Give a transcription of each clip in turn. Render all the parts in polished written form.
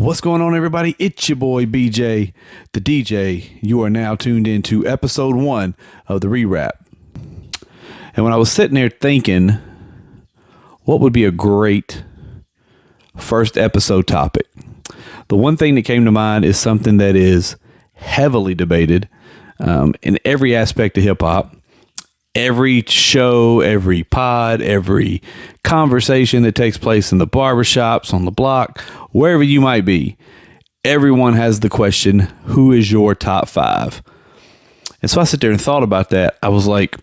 What's going on, everybody? It's your boy BJ, the DJ. You are now tuned into episode 1 of the rewrap. And when I was sitting there thinking, what would be a great first episode topic? The one thing that came to mind is something that is heavily debated in every aspect of hip hop. Every show, every pod, every conversation that takes place in the barbershops, on the block, wherever you might be, everyone has the question, who is your top 5? And so I sat there and thought about that. I was like,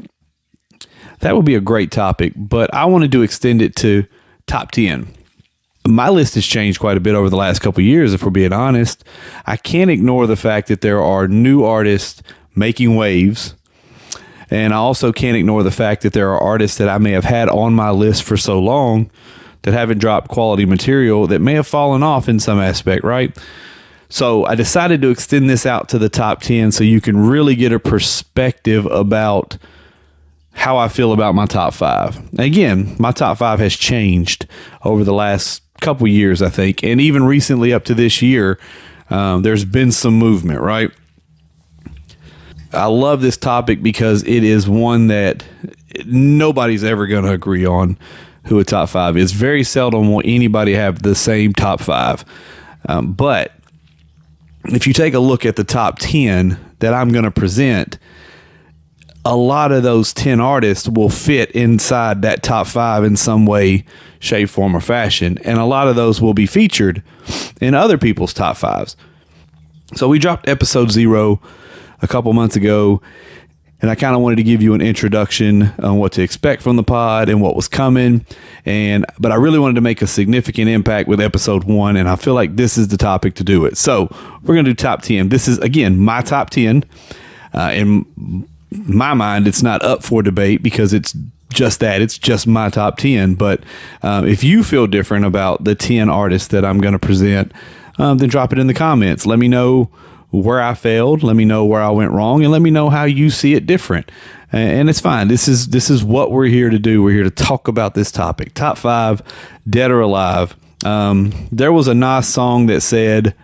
that would be a great topic, but I wanted to extend it to top 10. My list has changed quite a bit over the last couple of years, if we're being honest. I can't ignore the fact that there are new artists making waves. And I also can't ignore the fact that there are artists that I may have had on my list for so long that haven't dropped quality material that may have fallen off in some aspect, right? So I decided to extend this out to the top 10 so you can really get a perspective about how I feel about my top 5. Again, my top 5 has changed over the last couple years, I think. And even recently up to this year, there's been some movement, right? I love this topic because it is one that nobody's ever going to agree on who a top 5 is. Very seldom will anybody have the same top 5. But if you take a look at the top 10 that I'm going to present, a lot of those 10 artists will fit inside that top 5 in some way, shape, form, or fashion. And a lot of those will be featured in other people's top 5s. So we dropped episode 0 a couple months ago, and I kind of wanted to give you an introduction on what to expect from the pod and what was coming. But I really wanted to make a significant impact with episode 1, and I feel like this is the topic to do it. So we're going to do top 10. This is, again, my top 10. In my mind, it's not up for debate because it's just that. It's just my top 10. But if you feel different about the 10 artists that I'm going to present, then drop it in the comments. Let me know where I failed, let me know where I went wrong, and let me know how you see it different. And it's fine. This is what we're here to do. We're here to talk about this topic. Top 5, dead or alive. There was a nice song that said,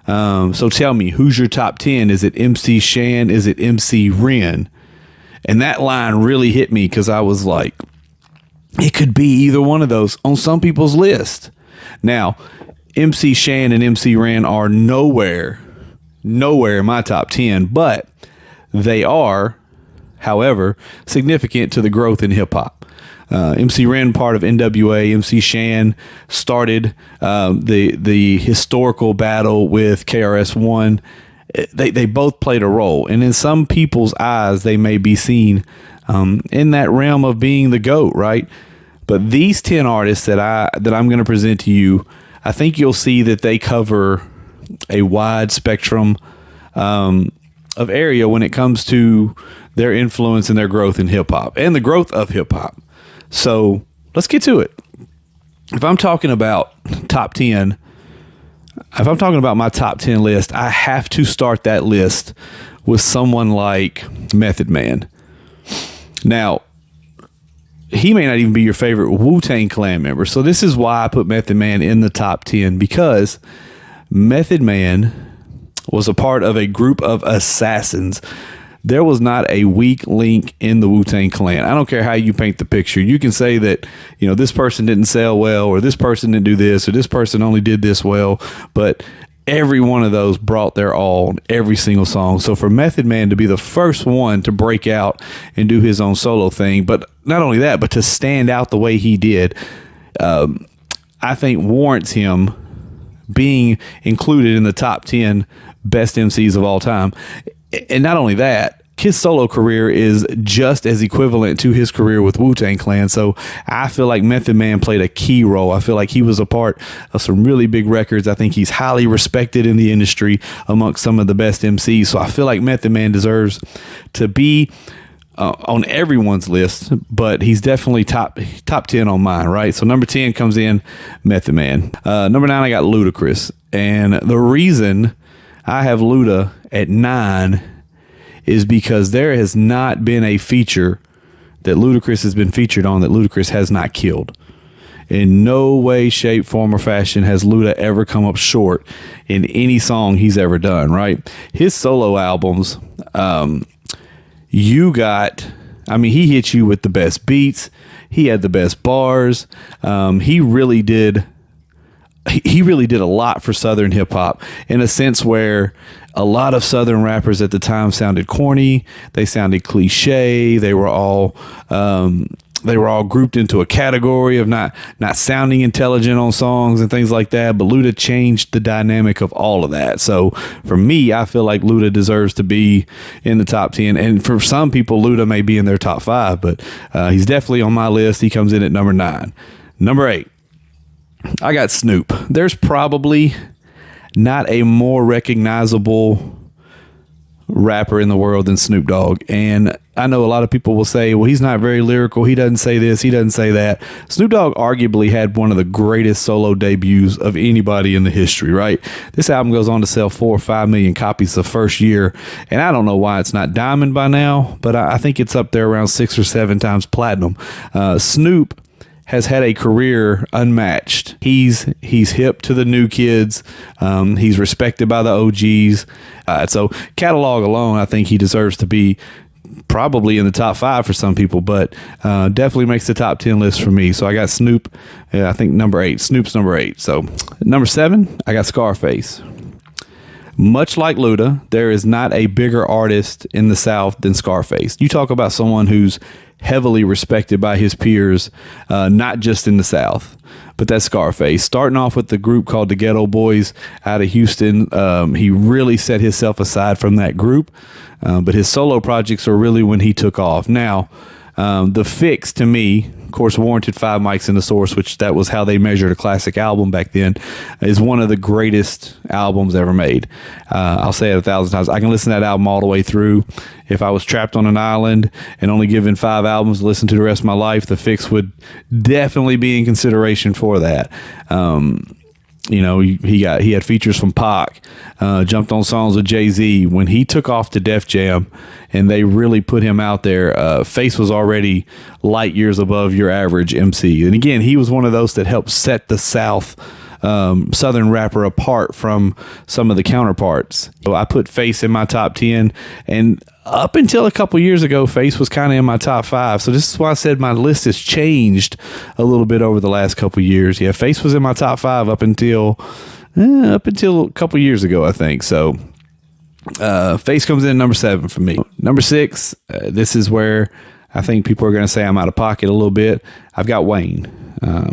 so tell me, who's your top 10? Is it MC Shan? Is it MC Ren? And that line really hit me because I was like, it could be either one of those on some people's list. Now, MC Shan and MC Ren are nowhere in my top 10, but they are, however, significant to the growth in hip hop. MC Ren, part of NWA, MC Shan started the historical battle with KRS-One. They both played a role, and in some people's eyes, they may be seen in that realm of being the GOAT, right? But these 10 artists that I'm going to present to you, I think you'll see that they cover a wide spectrum of area when it comes to their influence and their growth in hip hop and the growth of hip hop. So let's get to it. If I'm talking about top 10, if I'm talking about my top 10 list, I have to start that list with someone like Method Man. Now, he may not even be your favorite Wu-Tang Clan member. So this is why I put Method Man in the top 10, because Method Man was a part of a group of assassins. There was not a weak link in the Wu-Tang Clan. I don't care how you paint the picture. You can say that, this person didn't sell well, or this person didn't do this, or this person only did this well, but every one of those brought their all on every single song. So for Method Man to be the first one to break out and do his own solo thing, but not only that, but to stand out the way he did, I think warrants him being included in the top 10 best MCs of all time. And not only that, his solo career is just as equivalent to his career with Wu-Tang Clan. So I feel like Method Man played a key role. I feel like he was a part of some really big records. I think he's highly respected in the industry amongst some of the best MCs. So I feel like Method Man deserves to be on everyone's list, but he's definitely top 10 on mine, right? So number 10 comes in Method Man. Number 9, I got Ludacris. And the reason I have Luda at 9 is because there has not been a feature that Ludacris has been featured on that Ludacris has not killed. in no way, shape, form, or fashion has Luda ever come up short in any song he's ever done, right? His solo albums, he hit you with the best beats. He had the best bars. He really did a lot for Southern hip hop in a sense where a lot of Southern rappers at the time sounded corny. They sounded cliche. They were all grouped into a category of not sounding intelligent on songs and things like that. But Luda changed the dynamic of all of that. So for me, I feel like Luda deserves to be in the top 10. And for some people, Luda may be in their top 5, but he's definitely on my list. He comes in at number 9. Number 8. I got Snoop. There's probably not a more recognizable rapper in the world than Snoop Dogg. And I know a lot of people will say, well, he's not very lyrical. He doesn't say this. He doesn't say that. Snoop Dogg arguably had one of the greatest solo debuts of anybody in the history, right? This album goes on to sell 4 or 5 million copies the first year. And I don't know why it's not diamond by now, but I think it's up there around 6 or 7 times platinum. Snoop has had a career unmatched. He's hip to the new kids. He's respected by the OGs. So catalog alone, I think he deserves to be probably in the top 5 for some people, but definitely makes the top 10 list for me. So I got Snoop, I think number 8. Snoop's number 8. So number 7, I got Scarface. Much like Luda, there is not a bigger artist in the South than Scarface. You talk about someone who's heavily respected by his peers, not just in the South, but that's Scarface. Starting off with the group called the Ghetto Boys out of Houston, he really set himself aside from that group, but his solo projects are really when he took off. Now, The Fix, to me, of course, warranted 5 mics in the source, which that was how they measured a classic album back then, is one of the greatest albums ever made. I'll say it 1,000 times. I can listen to that album all the way through. If I was trapped on an island and only given 5 albums to listen to the rest of my life, The Fix would definitely be in consideration for that. He had features from Pac, jumped on songs with Jay-Z. When he took off to Def Jam and they really put him out there, Face was already light years above your average MC. And again, he was one of those that helped set the Southern rapper apart from some of the counterparts. So I put Face in my top 10, and up until a couple years ago, Face was kind of in my top 5. So this is why I said my list has changed a little bit over the last couple years. Yeah, Face was in my top 5 up until a couple years ago, I think. So Face comes in at number 7 for me. Number 6, this is where I think people are going to say I'm out of pocket a little bit. I've got Wayne.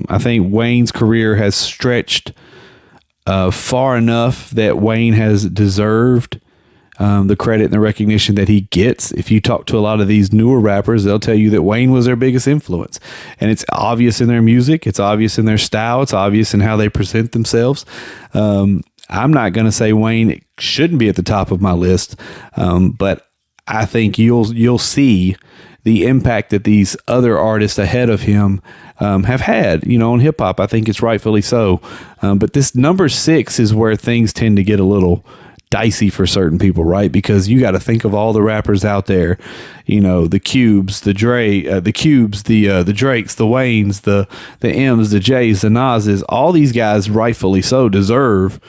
I think Wayne's career has stretched far enough that Wayne has deserved the credit and the recognition that he gets. If you talk to a lot of these newer rappers, they'll tell you that Wayne was their biggest influence. And it's obvious in their music. It's obvious in their style. It's obvious in how they present themselves. I'm not going to say Wayne shouldn't be at the top of my list, but I think you'll see the impact that these other artists ahead of him have had, on hip hop. I think it's rightfully so. But this number 6 is where things tend to get a little dicey for certain people, right? Because you got to think of all the rappers out there, the Cubes, the Drakes, the Waynes, the M's, the J's, the Nas's. All these guys, rightfully so, deserve,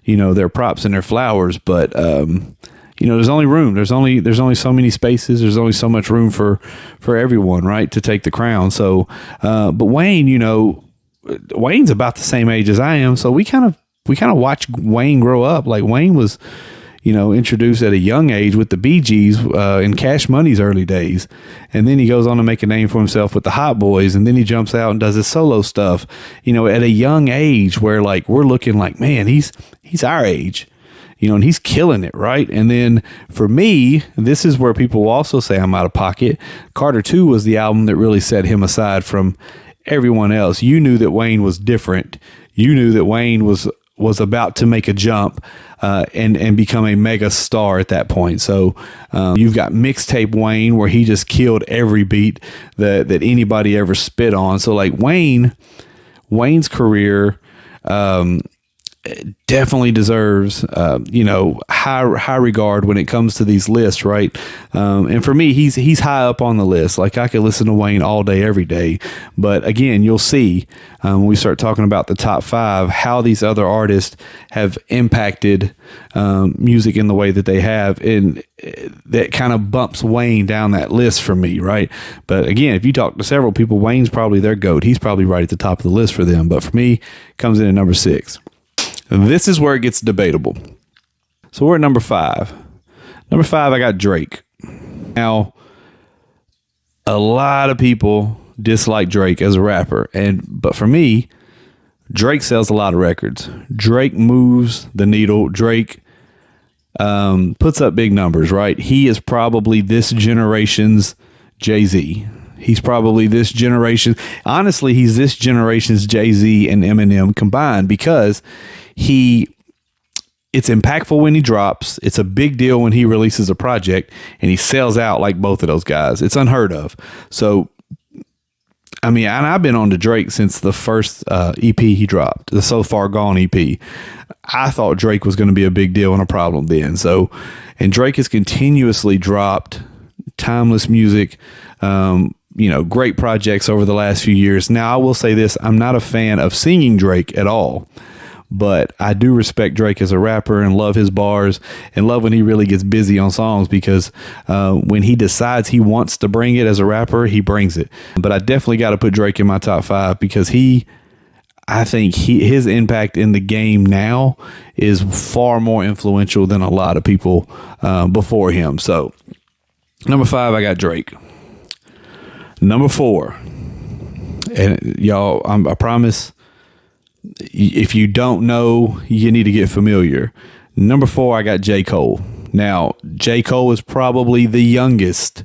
their props and their flowers. But there's only room. There's only so many spaces. There's only so much room for everyone, right, to take the crown. So, but Wayne, Wayne's about the same age as I am, so we kind of watched Wayne grow up. Like Wayne was, introduced at a young age with the Bee Gees in Cash Money's early days. And then he goes on to make a name for himself with the Hot Boys. And then he jumps out and does his solo stuff, at a young age where like, we're looking like, man, he's our age, and he's killing it. Right. And then for me, this is where people will also say I'm out of pocket. Carter 2 was the album that really set him aside from everyone else. You knew that Wayne was different. You knew that Wayne was about to make a jump and become a mega star at that point. So you've got mixtape Wayne, where he just killed every beat that anybody ever spit on. So like Wayne's career, definitely deserves, high regard when it comes to these lists, right? And for me, he's high up on the list. Like, I could listen to Wayne all day, every day. But again, you'll see when we start talking about the top five, how these other artists have impacted music in the way that they have, and that kind of bumps Wayne down that list for me, right? But again, if you talk to several people, Wayne's probably their GOAT. He's probably right at the top of the list for them. But for me, comes in at number 6. This is where it gets debatable. So we're at number 5. Number 5, I got Drake. Now, a lot of people dislike Drake as a rapper, but for me, Drake sells a lot of records. Drake moves the needle. Drake puts up big numbers, right? He is probably this generation's Jay-Z. He's probably this generation. Honestly, he's this generation's Jay-Z and Eminem combined, because it's impactful when he drops. It's a big deal when he releases a project, and he sells out like both of those guys. It's unheard of. So, I mean, and I've been on to Drake since the first EP he dropped, the So Far Gone EP. I thought Drake was going to be a big deal and a problem then. So, and Drake has continuously dropped timeless music, great projects over the last few years. Now, I will say this, I'm not a fan of singing Drake at all, but I do respect Drake as a rapper and love his bars and love when he really gets busy on songs, because when he decides he wants to bring it as a rapper, he brings it. But I definitely got to put Drake in my top 5, because I think his impact in the game now is far more influential than a lot of people before him. So number 5, I got Drake. Number 4, and y'all, I promise, if you don't know, you need to get familiar. Number 4, I got J. Cole. Now, J. Cole is probably the youngest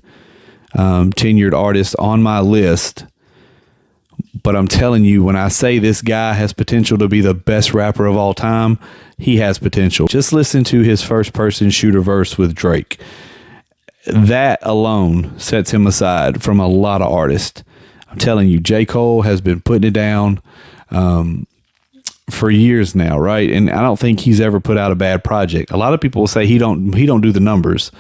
tenured artist on my list. But I'm telling you, when I say this guy has potential to be the best rapper of all time, he has potential. Just listen to his first person shooter verse with Drake. That alone sets him aside from a lot of artists. I'm telling you, J. Cole has been putting it down for years now, right? And I don't think he's ever put out a bad project. A lot of people will say he don't do the numbers,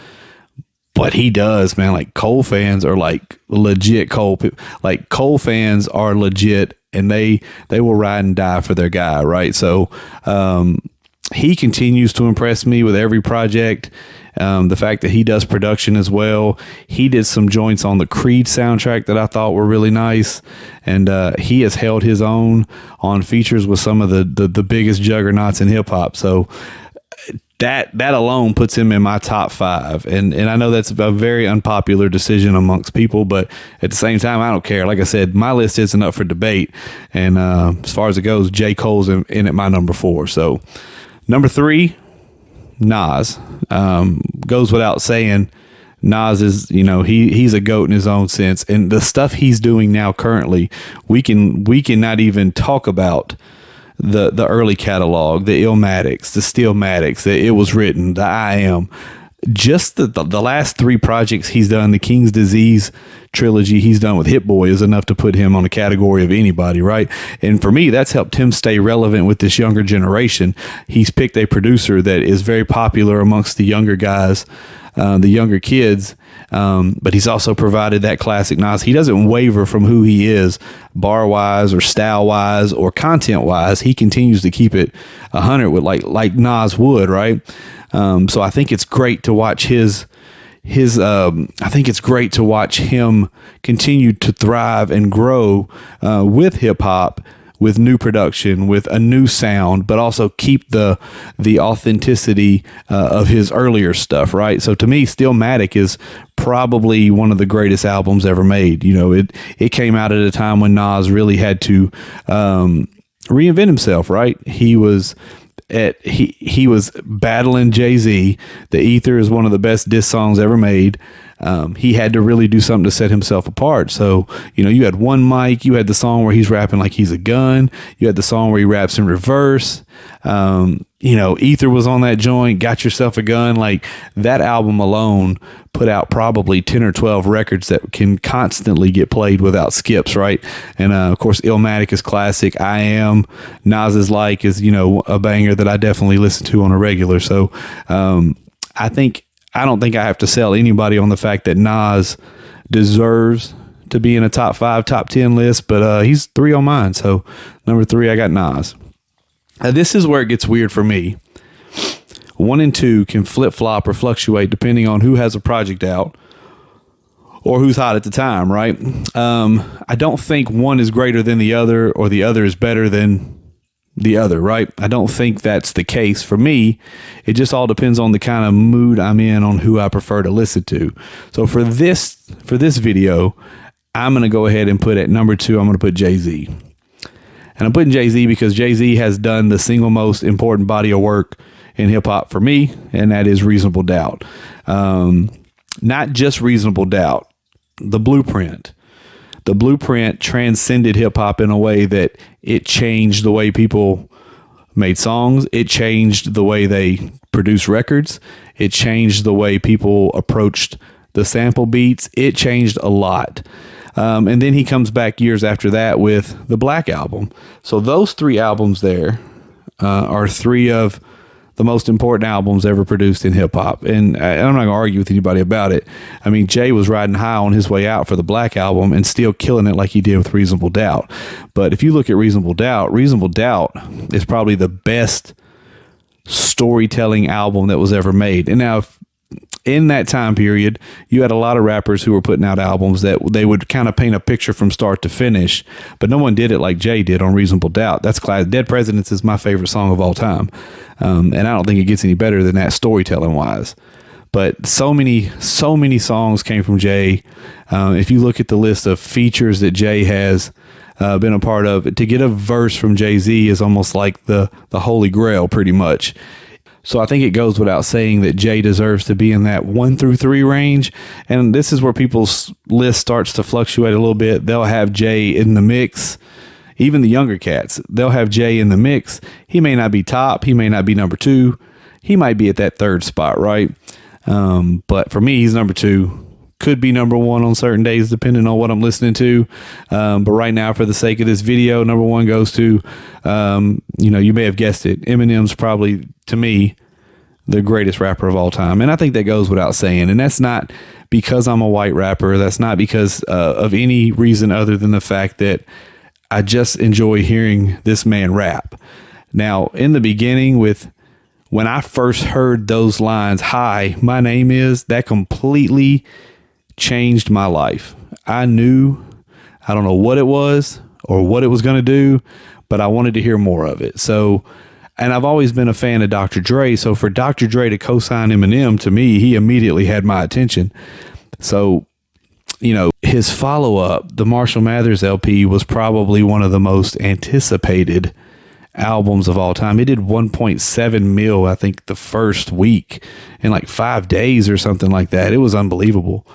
but he does, man. Like, Cole fans are like legit Cole. Like, Cole fans are legit, and they will ride and die for their guy, right? So he continues to impress me with every project. The fact that he does production as well. He did some joints on the Creed soundtrack that I thought were really nice. And he has held his own on features with some of the biggest juggernauts in hip hop. So that alone puts him in my top 5. And I know that's a very unpopular decision amongst people, but at the same time, I don't care. Like I said, my list isn't up for debate. And as far as it goes, J. Cole's in at my number 4. So number 3, Nas. Goes without saying, Nas is, he's a GOAT in his own sense, and the stuff he's doing now currently, we can not even talk about the early catalog, the Illmatics, the Steelmatics, the It Was Written, the I Am. Just the last 3 projects he's done, the King's Disease trilogy he's done with Hit Boy, is enough to put him on a category of anybody, right? And for me, that's helped him stay relevant with this younger generation. He's picked a producer that is very popular amongst the younger guys, the younger kids, but he's also provided that classic Nas. He doesn't waver from who he is, bar-wise or style-wise or content-wise. He continues to keep it 100 with like Nas would, right? So I think it's great to watch I think it's great to watch him continue to thrive and grow with hip hop, with new production, with a new sound, but also keep the authenticity of his earlier stuff, right? So to me, Stillmatic is probably one of the greatest albums ever made. It came out at a time when Nas really had to reinvent himself, right? He was battling Jay-Z. The Ether is one of the best diss songs ever made. he had to really do something to set himself apart. So, you had One Mic, you had the song where he's rapping like he's a gun. You had the song where he raps in reverse. Ether was on that joint, Got Yourself a Gun. Like, that album alone put out probably 10 or 12 records that can constantly get played without skips, right? And of course, Illmatic is classic. I Am, Nas's Like is, a banger that I definitely listen to on a regular. So I don't think I have to sell anybody on the fact that Nas deserves to be in a top 5, top 10 list, but he's 3 on mine. So number 3, I got Nas. This is where it gets weird for me. 1 and 2 can flip-flop or fluctuate depending on who has a project out or who's hot at the time, right? I don't think one is greater than the other or the other is better than the other, right? I don't think that's the case. For me, it just all depends on the kind of mood I'm in, on who I prefer to listen to. So for this video, I'm going to go ahead and put at number 2, I'm going to put Jay-Z. And I'm putting Jay-Z because Jay-Z has done the single most important body of work in hip hop for me, and that is Reasonable Doubt. Not just Reasonable Doubt, the Blueprint. The Blueprint transcended hip hop in a way that it changed the way people made songs. It changed the way they produced records. It changed the way people approached the sample beats. It changed a lot. And then he comes back years after that with the Black Album. So those 3 albums there are 3 of the most important albums ever produced in hip hop. And I'm not going to argue with anybody about it. I mean, Jay was riding high on his way out for the Black Album and still killing it like he did with Reasonable Doubt. But if you look at Reasonable Doubt is probably the best storytelling album that was ever made. And now, in that time period, you had a lot of rappers who were putting out albums that they would kind of paint a picture from start to finish, but no one did it like Jay did on Reasonable Doubt. That's class. Dead Presidents is my favorite song of all time. And I don't think it gets any better than that storytelling wise. But so many songs came from Jay. If you look at the list of features that Jay has been a part of, to get a verse from Jay-Z is almost like the holy grail pretty much. So I think it goes without saying that Jay deserves to be in that 1 through 3 range. And this is where people's list starts to fluctuate a little bit. They'll have Jay in the mix. Even the younger cats, they'll have Jay in the mix. He may not be top. He may not be number 2. He might be at that 3rd spot, right? But for me, he's number 2. Could be number 1 on certain days, depending on what I'm listening to. But right now, for the sake of this video, number 1 goes to, you may have guessed it, Eminem's probably, to me, the greatest rapper of all time. And I think that goes without saying. And that's not because I'm a white rapper. That's not because of any reason other than the fact that I just enjoy hearing this man rap. Now, in the beginning, when I first heard those lines, "Hi, my name is," that completely changed my life. I knew, I don't know what it was or what it was going to do, but I wanted to hear more of it. So, and I've always been a fan of Dr. Dre. So for Dr. Dre to co-sign Eminem, to me, he immediately had my attention. So, his follow-up, the Marshall Mathers LP, was probably one of the most anticipated albums of all time. It did 1.7 mil, I think, the first week in like 5 days or something like that. It was unbelievable.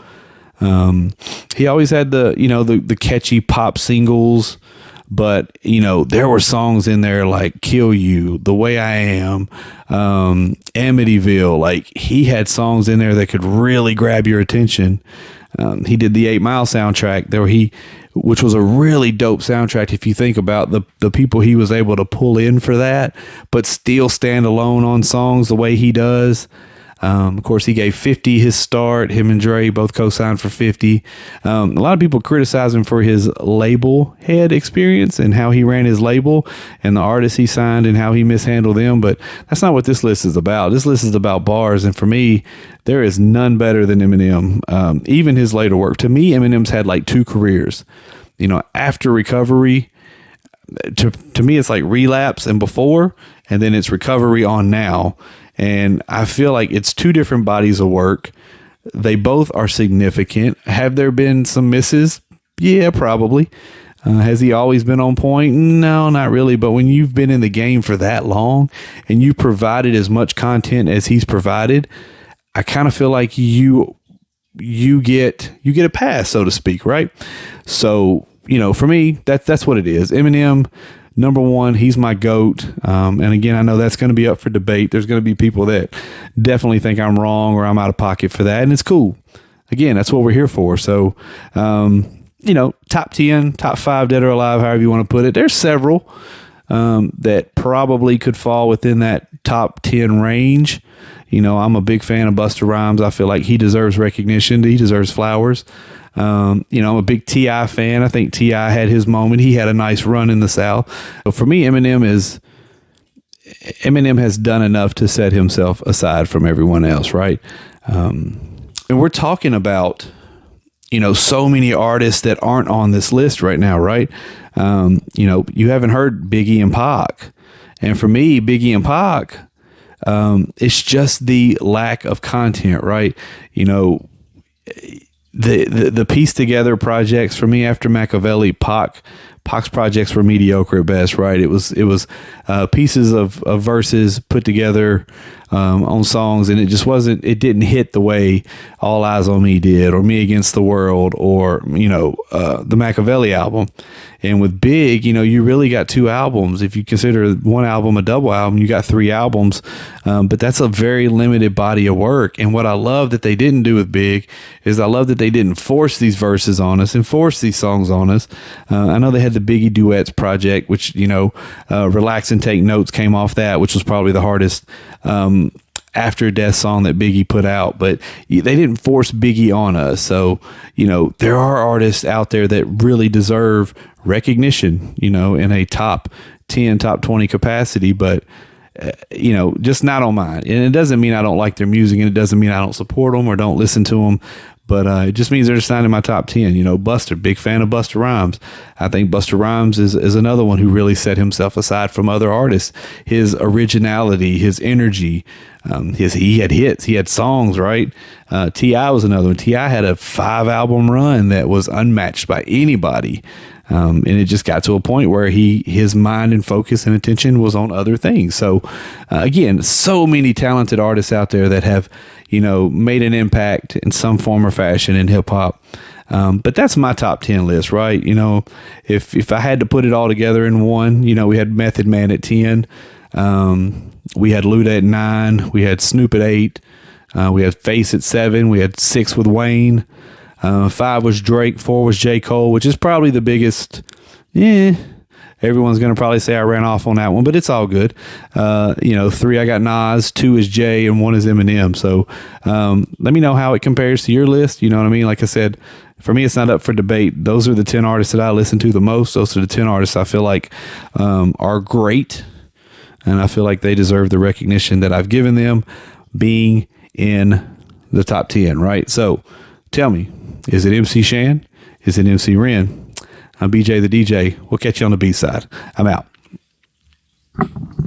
He always had the catchy pop singles, but there were songs in there like "Kill You," "The Way I Am," Amityville. Like, he had songs in there that could really grab your attention. He did the 8 Mile soundtrack there, which was a really dope soundtrack if you think about the people he was able to pull in for that, but still stand alone on songs the way he does. Of course, he gave 50 his start. Him and Dre both co-signed for 50. A lot of people criticize him for his label head experience and how he ran his label and the artists he signed and how he mishandled them. But that's not what this list is about. This list is about bars. And for me, there is none better than Eminem. Even his later work. To me, Eminem's had like 2 careers. After Recovery, to me, it's like Relapse and Before, and then it's Recovery on Now. And I feel like it's 2 different bodies of work. They both are significant. Have there been some misses? Yeah, probably. Has he always been on point? No, not really. But when you've been in the game for that long and you've provided as much content as he's provided, I kind of feel like you you get a pass, so to speak, right? So, for me, that's what it is. Eminem, number one, he's my GOAT. And again, I know that's going to be up for debate. There's going to be people that definitely think I'm wrong or I'm out of pocket for that. And it's cool. Again, that's what we're here for. So, top 10, top 5, dead or alive, however you want to put it. There's several that probably could fall within that top 10 range. I'm a big fan of Busta Rhymes. I feel like he deserves recognition. He deserves flowers. I'm a big T.I. fan. I think T.I. had his moment. He had a nice run in the South. So for me, Eminem has done enough to set himself aside from everyone else, right? And we're talking about, so many artists that aren't on this list right now, right? You haven't heard Biggie and Pac. And for me, Biggie and Pac, it's just the lack of content, right? The piece together projects for me after Machiavelli, Pac's projects were mediocre at best, right? It was pieces of verses put together on songs, and it didn't hit the way All Eyes on Me did, or Me Against the World, or the Machiavelli album. And with Big, you really got 2 albums. If you consider one album a double album, you got 3 albums, but that's a very limited body of work. And what I love that they didn't do with Big is I love that they didn't force these verses on us and force these songs on us. I know they had the Biggie Duets project, which, Relax and Take Notes came off that, which was probably the hardest after death song that Biggie put out, but they didn't force Biggie on us. So, there are artists out there that really deserve recognition, in a top 10, top 20 capacity, but just not on mine. And it doesn't mean I don't like their music, and it doesn't mean I don't support them or don't listen to them. But it just means they're just not in my top 10. Buster, big fan of Busta Rhymes. I think Busta Rhymes is another one who really set himself aside from other artists. His originality, his energy, he had hits, he had songs, right? T.I. was another one. T.I. had a 5-album run that was unmatched by anybody. And it just got to a point where his mind and focus and attention was on other things. So, again, so many talented artists out there that have, made an impact in some form or fashion in hip hop. But that's my top 10 list, right? If I had to put it all together in one, we had Method Man at 10. We had Luda at 9. We had Snoop at 8. We had Face at 7. We had 6 with Wayne. 5 was Drake. 4 was J. Cole, which is probably the biggest. Everyone's going to probably say I ran off on that one, but it's all good. 3, I got Nas, 2 is Jay, and 1 is Eminem. So let me know how it compares to your list. You know what I mean? Like I said, for me, it's not up for debate. Those are the 10 artists that I listen to the most. Those are the 10 artists I feel like are great, and I feel like they deserve the recognition that I've given them being in the top 10, right? So tell me, is it MC Shan? Is it MC Ren? I'm BJ the DJ. We'll catch you on the B side. I'm out.